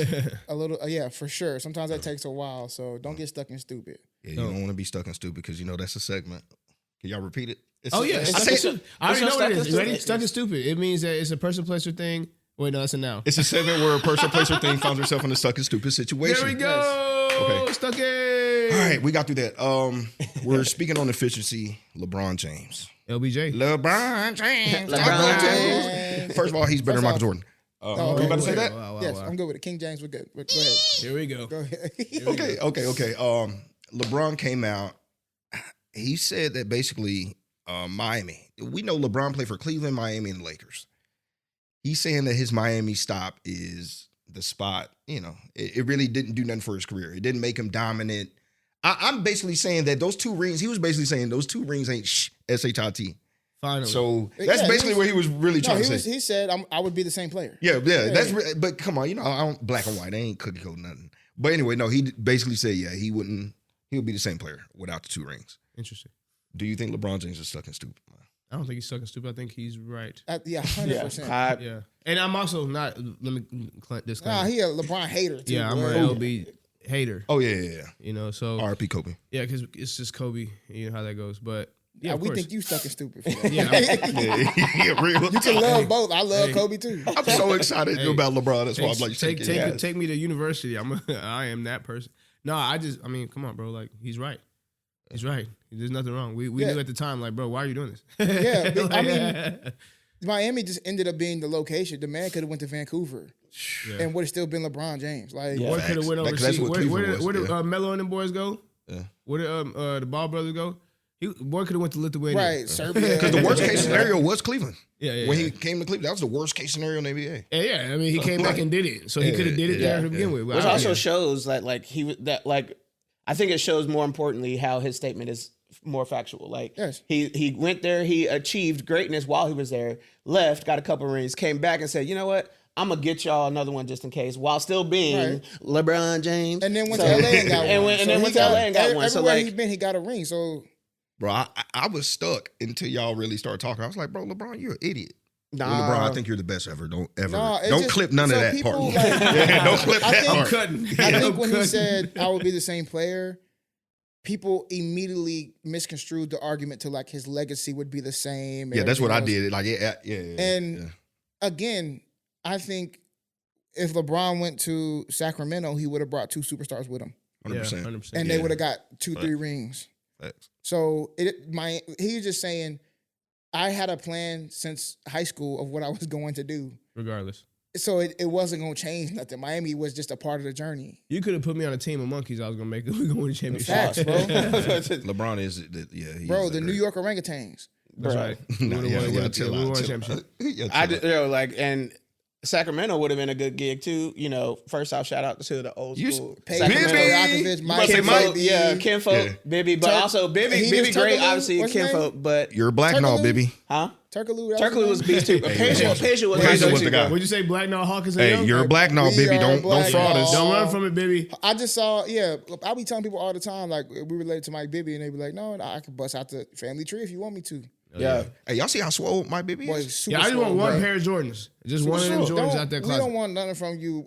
a little, for sure. Sometimes that takes a while, so don't get stuck and stupid. Yeah, you don't want to be stuck and stupid because that's a segment. Can y'all repeat it? I already know what it is. Ready? Stuck and stupid. It means that it's a person, place, or thing. Wait, no, that's a noun. It's a segment where a person, place, or thing finds herself in a stuck and stupid situation. There we go. Okay. Stucky. All right, we got through that. We're speaking on efficiency. LeBron James. LBJ. LeBron James. First of all, he's better than Michael Jordan. Are you about to say that? Yes, I'm good with it. King James, we're good. Go ahead. Here we go. Go ahead. Okay. LeBron came out. He said that basically Miami. We know LeBron played for Cleveland, Miami, and the Lakers. He's saying that his Miami stop is the spot. It really didn't do nothing for his career. It didn't make him dominant. I'm basically saying that those 2 rings, he was basically saying those 2 rings ain't SHIT. Finally. So that's basically what he was really trying to say. He said, I would be the same player. Yeah. But come on, I don't black and white. I ain't cookie code nothing. But anyway, no, he basically said, he would be the same player without the 2 rings. Interesting. Do you think LeBron James is stuck and stupid? I don't think he's stuck and stupid. I think he's right. 100%. Yeah. And I'm also not, let me disclaimer. He a LeBron hater too. Yeah, I'm an LB hater. Oh, yeah. So. R.I.P. Kobe. Yeah, because it's just Kobe. You know how that goes. But yeah, we think you stuck and stupid for that. Yeah, real. You can love both. I love Kobe too. I'm so excited about LeBron. That's why I'm like, take me to university. I am that person. No, come on, bro. Like, he's right. He's right. There's nothing wrong. We knew at the time, like, bro, why are you doing this? Miami just ended up being the location. The man could have went to Vancouver and would have still been LeBron James. Like, or could have went overseas. Where did Melo and them boys go? Yeah. Where did the Ball brothers go? Boy could have went to Lithuania. Right, Serbia. Because the worst case scenario was Cleveland. Yeah. When he came to Cleveland, that was the worst case scenario in the NBA. Yeah. I mean, he came back and did it. So he could have did it there to begin with. Which also shows that, I think it shows more importantly how his statement is more factual. Like, he went there, he achieved greatness while he was there, left, got a couple rings, came back and said, you know what? I'm going to get y'all another one just in case, while still being LeBron James. And then went to LA and got one. And then went to LA and got one. So everywhere he's been, he got a ring. So, bro, I was stuck until y'all really started talking. I was like, bro, LeBron, you're an idiot. Nah, LeBron, I think you're the best ever. Don't clip none of that part. Don't clip that part. I think when he said I would be the same player, people immediately misconstrued the argument to like his legacy would be the same. Yeah, that's what I did. Again, I think if LeBron went to Sacramento, he would have brought 2 superstars with him. 100%. 100%. And they would have got 2-3 rings. Facts. So he was just saying, I had a plan since high school of what I was going to do. Regardless. So it wasn't going to change nothing. Miami was just a part of the journey. You could have put me on a team of monkeys. I was going to make it. We're going to win the championship. Facts, bro. LeBron is, bro, the New York orangutans. That's right. We won the championship. And Sacramento would have been a good gig too. You know, first off, shout out to the old school Sacramento. Kinfolk, Bibby, but also Bibby great, obviously Kinfolk, but you're a black now, Bibby. Huh? Turkaloo was beast too. Peja was the guy. Would you say Black Now Hawkins? Hey, you're a black now, Bibby. Don't fraud us. Don't run from it, Bibby. I just saw, I'll be telling people all the time, like, we related to Mike Bibby, and they be like, no, I can bust out the family tree if you want me to. Yeah. Hey, y'all see how swole my Bibby is? I just want one pair of Jordans. Just one of them Jordans out there. We don't want nothing from you,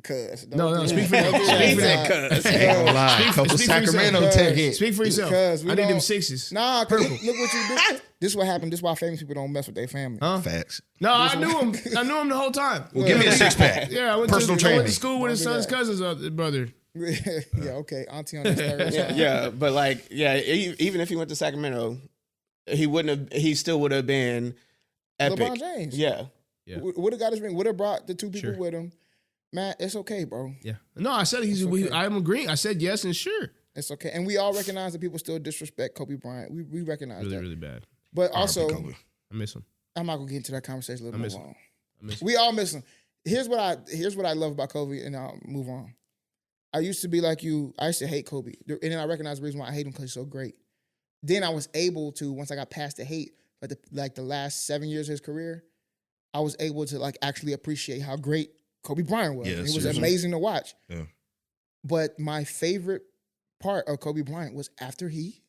cuz. No, speak for yourself. Ain't gonna lie. Couple Sacramento tickets. Speak for yourself. I need them 6s. Nah, cause look what you do. This is what happened. This is why famous people don't mess with their family. Facts. No, I knew him. I knew him the whole time. Well, give me a 6-pack. Yeah, I went to school with his son's cousin's brother. Yeah, okay. Auntie on his third. Yeah, but like, even if he went to Sacramento, he still would have been epic. LeBron James. Yeah. Would have got his ring. Would have brought the 2 people with him. Man, it's okay, bro. Yeah. No, I said I'm agreeing. I said yes and sure. It's okay. And we all recognize that people still disrespect Kobe Bryant. We recognize that. Really bad. But also, I miss him. I'm not going to get into that conversation a little more long. I miss him. We all miss him. Here's what I love about Kobe, and I'll move on. I used to be like you. I used to hate Kobe. And then I recognized the reason why I hate him because he's so great. Then I was able to, once I got past the hate, but the last 7 years of his career, I was able to like actually appreciate how great Kobe Bryant was. It was amazing to watch. Yeah. But my favorite part of Kobe Bryant was after he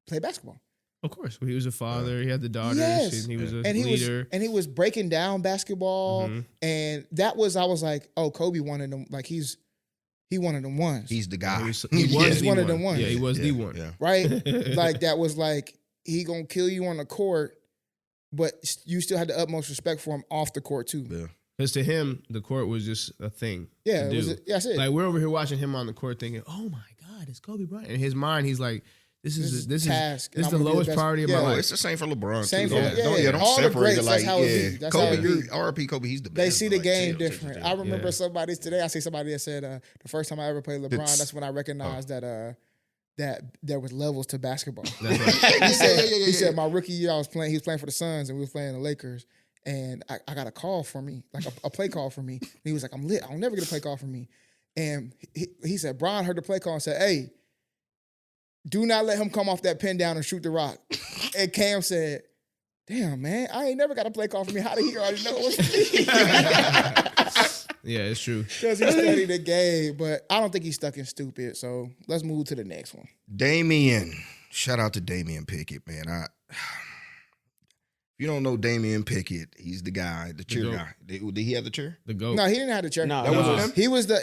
played basketball. Of course. He was a father. He had the daughters. Yes. And he was a leader. He was breaking down basketball. Mm-hmm. And I was like, oh, Kobe wanted them. Like he one of them ones. He's the guy. He was one of them ones. Yeah, he was the one. Yeah. Right? Like that was like, he gonna kill you on the court, but you still had the utmost respect for him off the court too. Yeah. Because to him, the court was just a thing. Yeah, that's it. Like we're over here watching him on the court thinking, oh my God, it's Kobe Bryant. In his mind, he's like, this is the lowest priority of my life. It's the same for LeBron. Same too. Don't all separate it like Kobe. R.I.P. Kobe. He's the best. They see the game different. I remember somebody today. I see somebody that said the first time I ever played LeBron, that's when I recognized that there was levels to basketball. That's right. He said my rookie year he was playing for the Suns and we were playing the Lakers. And I got a call from me, like a play call from me. And he was like, I'm lit. I'll never get a play call from me. And he said, Bron heard the play call and said, hey, do not let him come off that pin down and shoot the rock. And Cam said, damn, man, I ain't never got a play call from me. How did he already know it was me? Yeah, it's true. Because he studied the game. But I don't think he's stuck in stupid. So let's move to the next one. Damian. Shout out to Damian Pickett, man. You don't know Damian Pickett. He's the guy, the cheer guy. Did he have the chair? The GOAT. No, he didn't have the chair. No, that wasn't him? He was the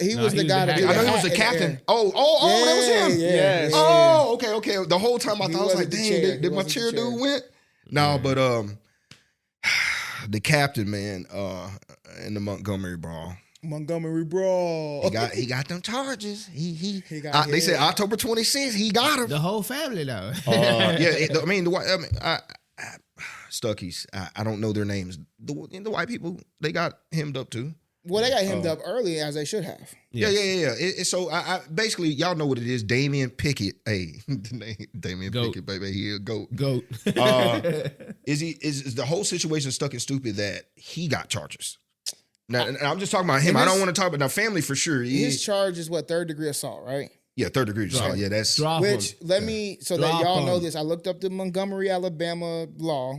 guy that I know he was the captain. Oh, that was him. Yes. Oh, okay. The whole time I thought I was like, dang, did my cheer dude win? No, but the captain, man, in the Montgomery Brawl. He got them charges. They said October 26th. He got him. The whole family though. Stuckies. I don't know their names. The white people, they got hemmed up too. Well, they got hemmed up early as they should have. Yeah. So I basically, y'all know what it is. Damian Pickett. Hey, Damian goat. Pickett, baby. He a goat. Is the whole situation stuck and stupid that he got charges? Now, and I'm just talking about him. I don't want to talk about now family for sure. His charge is what, 3rd degree assault, right? Yeah, 3rd degree assault. Yeah, that's Drop which him. Let me so that y'all know this. I looked up the Montgomery, Alabama law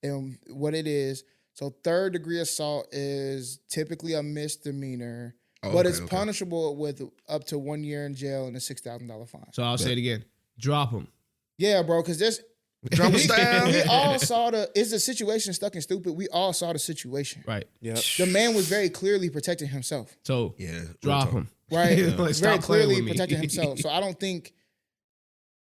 and what it is. So 3rd degree assault is typically a misdemeanor, but it's punishable with up to 1 year in jail and a $6,000 fine. So I'll say it again. Drop him. Yeah, bro, because there's Drop style. We all saw it's the situation stuck and stupid. We all saw the situation. Right. Yep. The man was very clearly protecting himself. So yeah, drop him. Right. Like, very clearly protecting himself. So I don't think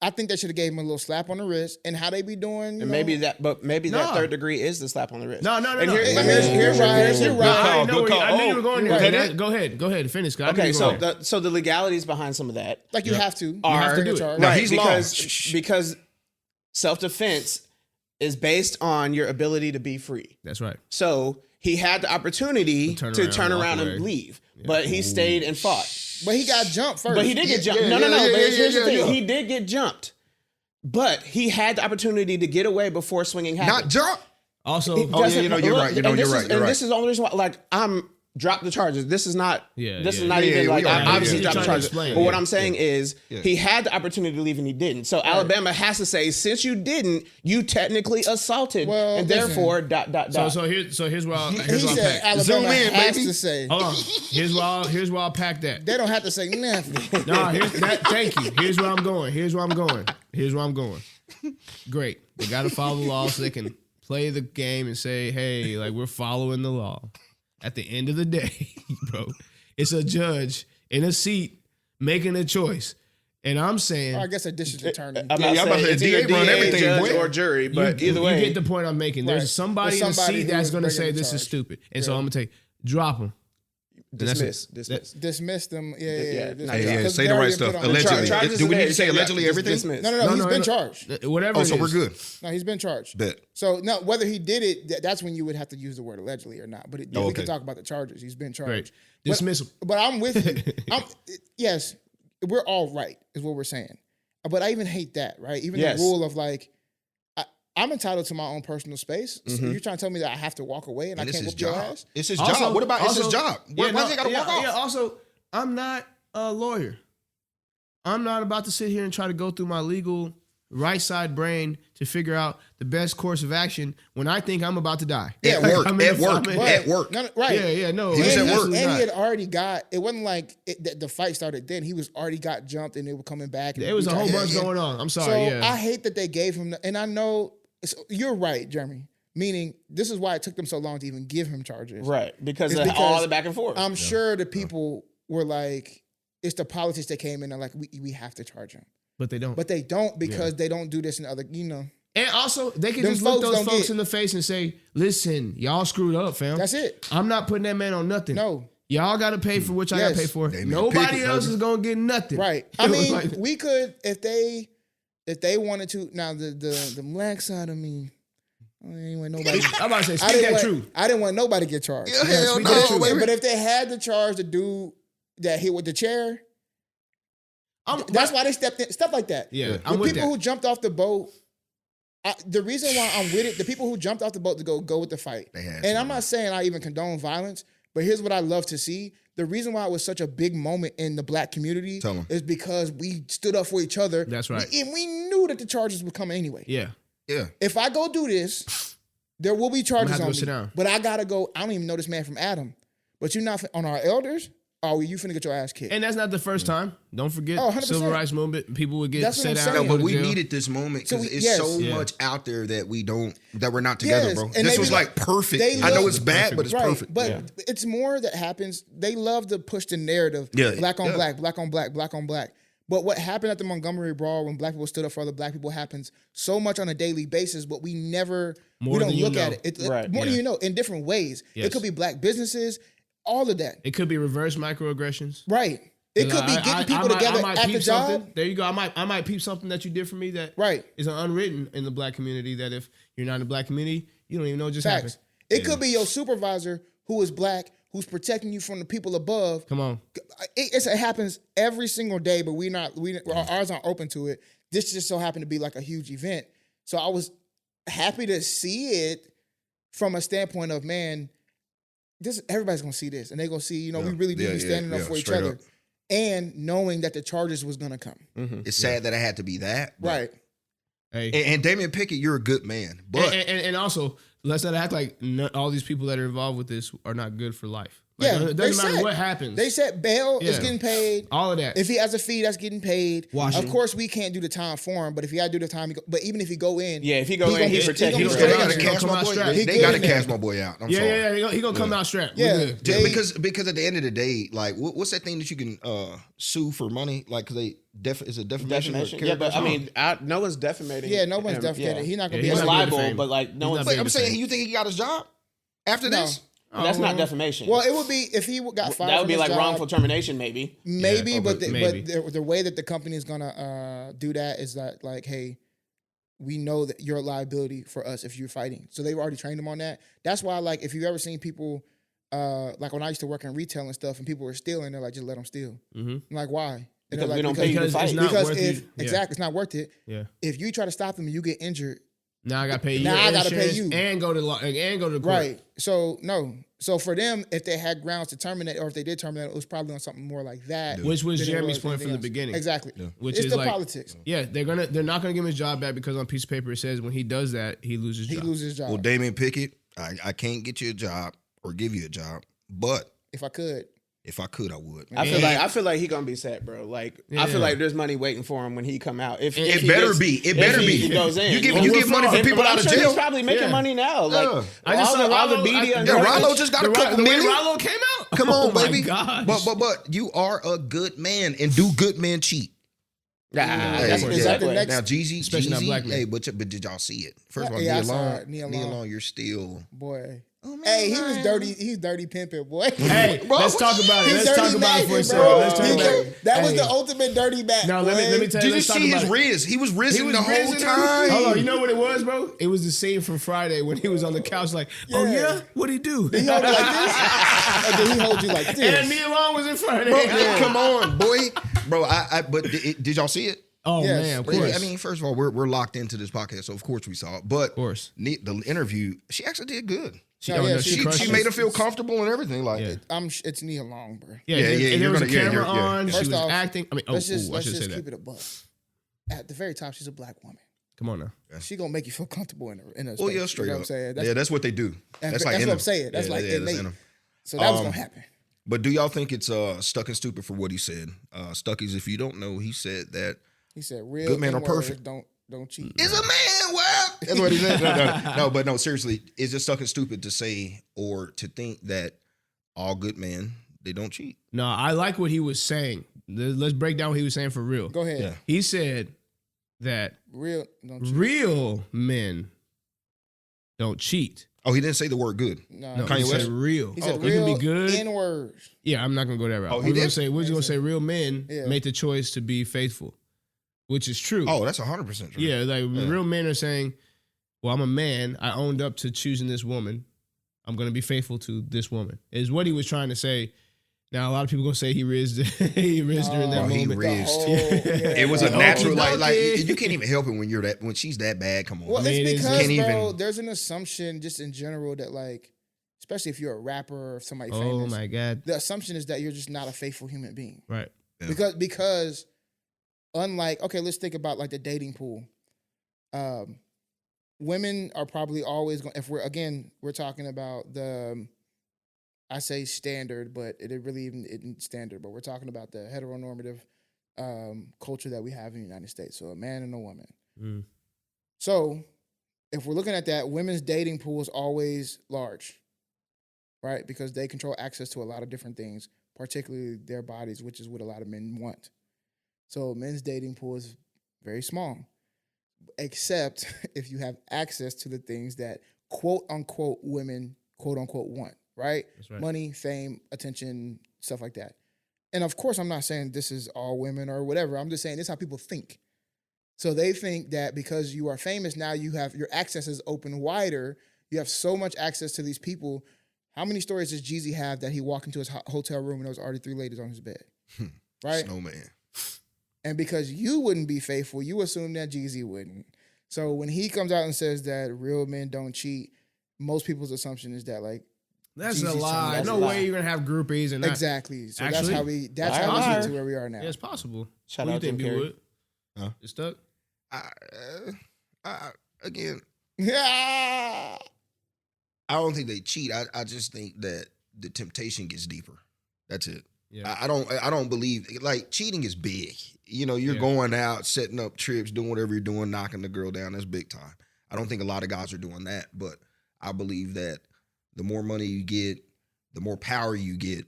I think they should have gave him a little slap on the wrist, and how they be doing. And maybe that third degree is the slap on the wrist. No. And here's right. I knew you were going there. Go ahead, finish. Okay, so the legalities behind some of that, like you have to do it. No, he's because self-defense is based on your ability to be free. That's right. So he had the opportunity to turn around and leave, but he stayed and fought. But he got jumped first. But he did get jumped. No. But here's the thing. He did get jumped. But he had the opportunity to get away before swinging happened. Not jump. Also, you're right. And this is the only reason why, like, I'm drop the charges. This is not even like I obviously dropped the charges. But what I'm saying is he had the opportunity to leave and he didn't. So Alabama has to say, since you didn't, you technically assulted, and therefore ... So here's why I'll said pack. Alabama has to say. Hold on. Here's why I'll pack that. They don't have to say nothing. Thank you. Here's where I'm going. Great. They got to follow the law so they can play the game and say, hey, like, we're following the law. At the end of the day, bro, it's a judge in a seat making a choice. And I'm saying... I guess a district attorney. I'm about to say, it's either DA, judge, or jury, but either way... You get the point I'm making. There's somebody in the seat that's going to say this is stupid. And so I'm going to take, drop him. Dismiss them. Say the right stuff. Allegedly. Do we need to say allegedly everything? No, he's been charged. Whatever. So we're good. No, he's been charged. Bet. So no, whether he did it, that's when you would have to use the word allegedly or not. But we can talk about the charges. He's been charged. Great. Dismiss him. But I'm with you. Yes, we're all right, is what we're saying. But I even hate that, right? Even the rule of like, I'm entitled to my own personal space. So you're trying to tell me that I have to walk away and I can't whoop your ass? It's his job. What about it's his job? Why does he got to walk off? Yeah, also, I'm not a lawyer. I'm not about to sit here and try to go through my legal right side brain to figure out the best course of action when I think I'm about to die. At work. Right. Yeah, no. He was at work. And he had already got, it wasn't like the fight started then. He was already got jumped and they were coming back. There was a whole bunch going on. I'm sorry, So I hate that they gave him, and I know, you're right, Jeremy. Meaning, this is why it took them so long to even give him charges. Right, because of all the back and forth. I'm sure the people were like, it's the politics that came in and like, we have to charge him. But they don't. But they don't because they don't do this in other, And also, they can just look those folks in the face and say, listen, y'all screwed up, fam. That's it. I'm not putting that man on nothing. No. Y'all got to pay for what y'all got to pay for. Nobody else is going to get nothing. Right. I mean, we could, if they wanted to, now the black side of me, I ain't want nobody. I'm about to say, speak that truth. I didn't want nobody to get charged. Hell no. But if they had to charge the dude that hit with the chair, that's why they stepped in. Stuff like that. Yeah, the people who jumped off the boat, the reason why I'm with it, the people who jumped off the boat to go with the fight. And I'm not saying I even condone violence, but here's what I love to see. The reason why it was such a big moment in the black community is because we stood up for each other. That's right. And we knew that the charges would come anyway. Yeah. If I go do this, there will be charges on me. Sit down. But I gotta go. I don't even know this man from Adam. But you're not on our elders. Oh, you finna get your ass kicked. And that's not the first time. Don't forget, civil rights movement. People would get set out. No, but we needed this moment because it's so much out there that we're not together, bro. And this was like perfect. I know it's bad, but it's perfect. But it's more that happens. They love to push the narrative. Black on black, black on black, black on black. But what happened at the Montgomery Brawl when black people stood up for other black people happens so much on a daily basis, but we don't look at it. More than you know, in different ways. Yes. It could be black businesses, all of that. It could be reverse microaggressions. Right. It could be getting people together at the job. There you go. I might peep something that you did for me that is unwritten in the black community that if you're not in the black community, you don't even know it just happened. It could be your supervisor who is black, who's protecting you from the people above. Come on. It happens every single day, but our eyes aren't open to it. This just so happened to be like a huge event. So I was happy to see it from a standpoint of, man, everybody's going to see this. And they're going to see, we really do be standing up for each other. And knowing that the charges was going to come. Mm-hmm. It's sad that I had to be that. Right. Hey. And Damian Pickett, you're a good man. But and also, let's not act like all these people that are involved with this are not good for life. Like, it doesn't matter what happens. They said bail is getting paid. All of that. If he has a fee, that's getting paid. Washing. Of course, we can't do the time for him, but if he got to do the time, but even if he go in, if he go in, he's protected. They got to cash my boy. They got to cash my boy out. I'm sorry. Yeah. He gonna come out strapped. Yeah, because at the end of the day, like, what's that thing that you can sue for money? Like, because is it defamation? Yeah, but I mean, no one's defamating. Yeah, no one's defamating. He's not gonna be liable, but like no one's. I'm saying, you think he got his job after this? That's not defamation. Well, it would be if he got fired. That would be like wrongful termination, maybe. Maybe, but the way that the company is gonna do that is that, like, hey, we know that you're a liability for us if you're fighting. So they've already trained them on that. That's why, like, if you've ever seen people, like when I used to work in retail and stuff, and people were stealing, they're like, just let them steal. Mm-hmm. I'm like, why? Because we don't pay you to fight. Because it's not worth it. Yeah. If you try to stop them and you get injured. Now I gotta pay you. Now I gotta pay you and go to court. Right. So no. So for them, if they had grounds to terminate, or if they did terminate, it was probably on something more like that. Which was Jeremy's point from the beginning. Exactly. Yeah. Which it's is the like, politics. Yeah, they're not gonna give him his job back because on a piece of paper it says when he does that he loses his job. Well, Damian Pickett, I can't get you a job or give you a job, but if I could, I would. I feel like he gonna be set, bro. Like I feel like there's money waiting for him when he come out. If it better be. He goes in. You give money for people out of jail. He's probably making money now. Like I just saw all the media. Rollo just got a couple million. Rollo came out. Come on, baby. But you are a good man, and do good men cheat? That's exactly. Now Jeezy, especially not black men. Hey, but did y'all see it? First of all, Nia Long, you're still boy. Oh, man, hey, he was dirty. He's dirty pimping, boy. Hey, let's talk about it. Let's talk about it for a second. That was the ultimate dirty back. No, let me tell you. Did you see his riz? He was rizzing the whole time. Hold on, you know what it was, bro? It was the scene from Friday when he was on the couch, like, "Oh yeah, what'd he do? Did he hold you like this? Or did he hold you like this?" And Nia Long was in front of him. Come on, boy, bro. But did y'all see it? Oh man, of course. I mean, first of all, we're locked into this podcast, so of course we saw it. But of course, the interview, she actually did good. She made her feel comfortable and everything. Like, it's Nia Long, bro. There was a camera on. She was acting. I mean, let's just keep it a buck. At the very top, she's a black woman. Come on now. She gonna make you feel comfortable in a space. Oh yeah, straight up. That's what they do. That's what I'm saying. That's like innate. So that was gonna happen. But do y'all think it's stuck and stupid for what he said? Stuckies, if you don't know, he said that. He said, "Real good men are perfect. Don't cheat." Is a man well? That's what he said. No, seriously, is it stuck and stupid to say or to think that all good men they don't cheat? No, I like what he was saying. Let's break down what he was saying for real. Go ahead. Yeah. He said that real men don't cheat. Oh, he didn't say the word good. No, he said real. He said real. It can be good. In words. Yeah, I'm not gonna go that route. We're just gonna say real men make the choice to be faithful. Which is true. Oh, that's 100% true. Yeah, real men are saying, well, I'm a man. I owned up to choosing this woman. I'm going to be faithful to this woman. Is what he was trying to say. Now, a lot of people going to say he rizzed her in that moment. He rizzed. It was a natural, like you can't even help it when she's that bad. Come on. Well, it's because, bro, there's an assumption just in general that, like, especially if you're a rapper or somebody famous. Oh, my God. The assumption is that you're just not a faithful human being. Right. Yeah. Because unlike, okay, let's think about like the dating pool. Women are probably always going, if we're talking about the, I say standard, but it really isn't standard, but we're talking about the heteronormative culture that we have in the United States. So a man and a woman. Mm. So if we're looking at that, women's dating pool is always large, right? Because they control access to a lot of different things, particularly their bodies, which is what a lot of men want. So men's dating pool is very small, except if you have access to the things that quote unquote women quote unquote want, right? That's right. Money, fame, attention, stuff like that. And of course, I'm not saying this is all women or whatever. I'm just saying this is how people think. So they think that because you are famous, now you have your access is open wider. You have so much access to these people. How many stories does Jeezy have that he walked into his hotel room and there was already 3 ladies on his bed? Right? Snowman. And because you wouldn't be faithful, you assume that Jeezy wouldn't. So when he comes out and says that real men don't cheat, most people's assumption is that like that's Jeezy's a lie. That's no way you're gonna have groupies and exactly. So actually, that's how we get to where we are now. Yeah, it's possible. Shout out to Cori. Huh? You stuck? Again, I don't think they cheat. I just think that the temptation gets deeper. That's it. Yeah. I don't believe, like, cheating is big. You know, you're going out, setting up trips, doing whatever you're doing, knocking the girl down. That's big time. I don't think a lot of guys are doing that, but I believe that the more money you get, the more power you get,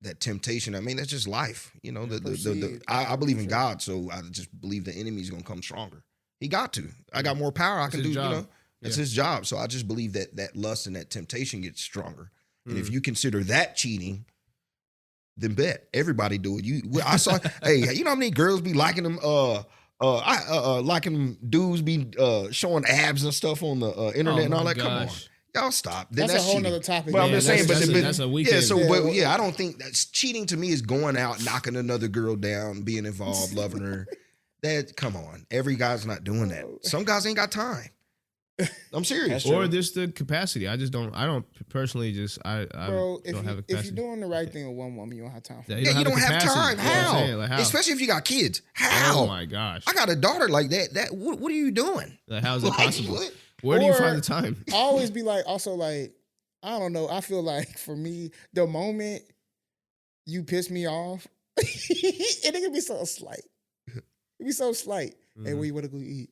that temptation, I mean, that's just life. You know, I believe in God, so I just believe the enemy's going to come stronger. He got to. I got more power. I can do, job. You know, that's his job. So I just believe that lust and that temptation gets stronger. And if you consider that cheating, then bet everybody do it. I saw. Hey, you know how many girls be liking them? Liking them dudes be showing abs and stuff on the internet and all that. Gosh. Come on, y'all stop. Then that's a whole nother topic. Well, I'm just saying, but that's a weekend. Yeah, so but I don't think that's cheating. To me, is going out, knocking another girl down, being involved, loving her. That come on, every guy's not doing that. Some guys ain't got time. I'm serious. Or just the capacity. I don't personally just I Bro, don't have a capacity. If you're doing the right thing with one woman, you don't have time for it. You don't have time. How? Like, how? Especially if you got kids. How? Oh my gosh. I got a daughter like that. What are you doing? Like, how is it possible? Where do you find the time? I always be like, also like, I don't know. I feel like for me, the moment you piss me off, it can be so slight. It be so slight. Hey, where you want to go eat?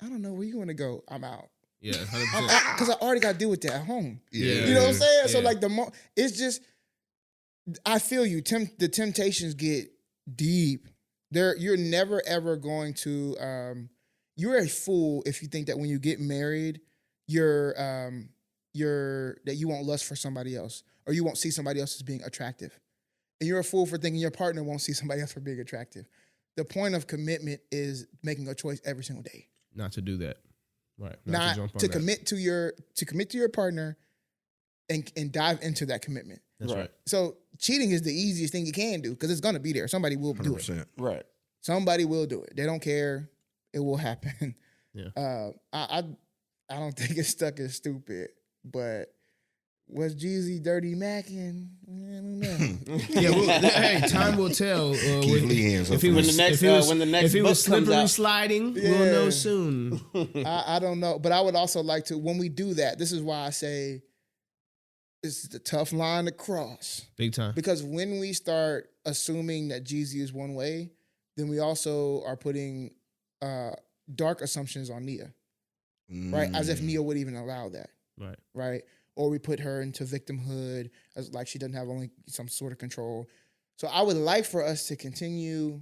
I don't know. Where you want to go? I'm out. Yeah, 100%. Because I already got to deal with that at home. Yeah. You know what I'm saying? Yeah. So like it's just, I feel you. The temptations get deep. You're never ever going to, you're a fool if you think that when you get married, that you won't lust for somebody else or you won't see somebody else as being attractive. And you're a fool for thinking your partner won't see somebody else for being attractive. The point of commitment is making a choice every single day. Not to do that, right? Not to commit to your partner, and dive into that commitment. That's right. So cheating is the easiest thing you can do because it's gonna be there. Somebody will 100%. Do it. Right. Somebody will do it. They don't care. It will happen. Yeah. I don't think it's stuck as stupid, but was Jeezy dirty macking? Yeah, hey, time will tell. If he was slippery sliding, we'll know soon. I don't know, but I would also like to, when we do that, this is why I say this is the tough line to cross. Big time. Because when we start assuming that Jeezy is one way, then we also are putting dark assumptions on Nia, right? As if Nia would even allow that, right? Or we put her into victimhood as like she doesn't have only some sort of control. So I would like for us to continue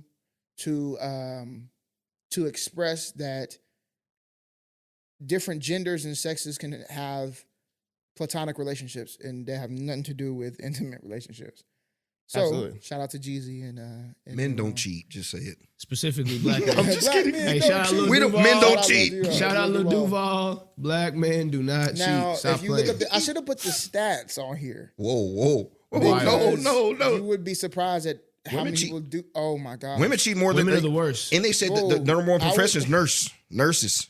to express that different genders and sexes can have platonic relationships and they have nothing to do with intimate relationships. So absolutely. Shout out to Jeezy and men don't cheat. Just say it. Specifically black men. I'm just kidding. Hey, shout out Lil Duval. Men don't cheat. Shout out Lil Duval. Black men do not cheat. Stop playing. Look up I should have put the stats on here. Whoa. No. You would be surprised at how many people do. Oh my God. Women cheat more than women are the worst. And they said that the number one profession is nurses.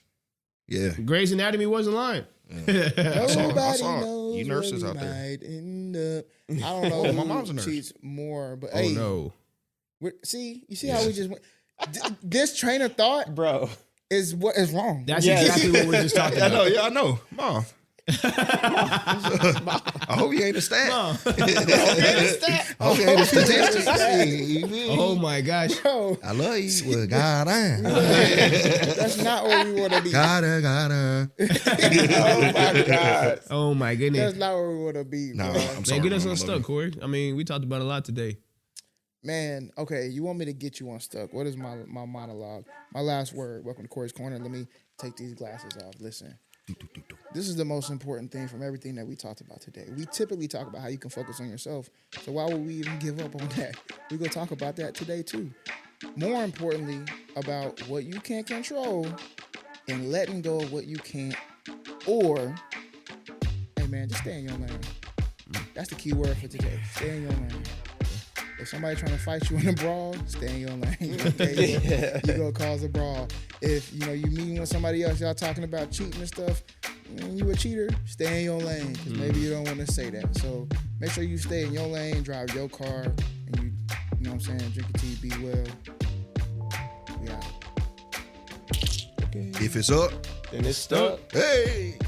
Yeah. Grey's Anatomy wasn't lying. Yeah. Nobody knows you nurses out there. I don't know. My mom's a nurse. Cheats more, but hey, no. See, you see how we just went. This train of thought, bro, is what is wrong. That's exactly what we're just talking about. I know, Mom. I hope you ain't a stat. Mom. I hope you ain't a statistic. Oh my gosh. Bro. I love you. Well, God, that's not what we want to be. Gotta. Oh my God. Oh my goodness. That's not where we want to be. No, I'm sorry. Man, get us unstuck, Cori. I mean, we talked about a lot today. Man, okay, you want me to get you unstuck. What is my monologue? My last word. Welcome to Cori's Corner. Let me take these glasses off. Listen. This is the most important thing from everything that we talked about today. We typically talk about how you can focus on yourself. So why would we even give up on that? We're going to talk about that today too. More importantly, about what you can't control and letting go of what you can't. Or, hey man, just stay in your lane. That's the key word for today. Stay in your lane. If somebody trying to fight you in a brawl, stay in your lane. Okay? You go cause a brawl. If you meeting with somebody else, y'all talking about cheating and stuff, you a cheater, stay in your lane. Because maybe you don't want to say that. So make sure you stay in your lane, drive your car, and you know what I'm saying, drink your tea, be well. Yeah. Okay. If it's up, then it's stuck. Hey.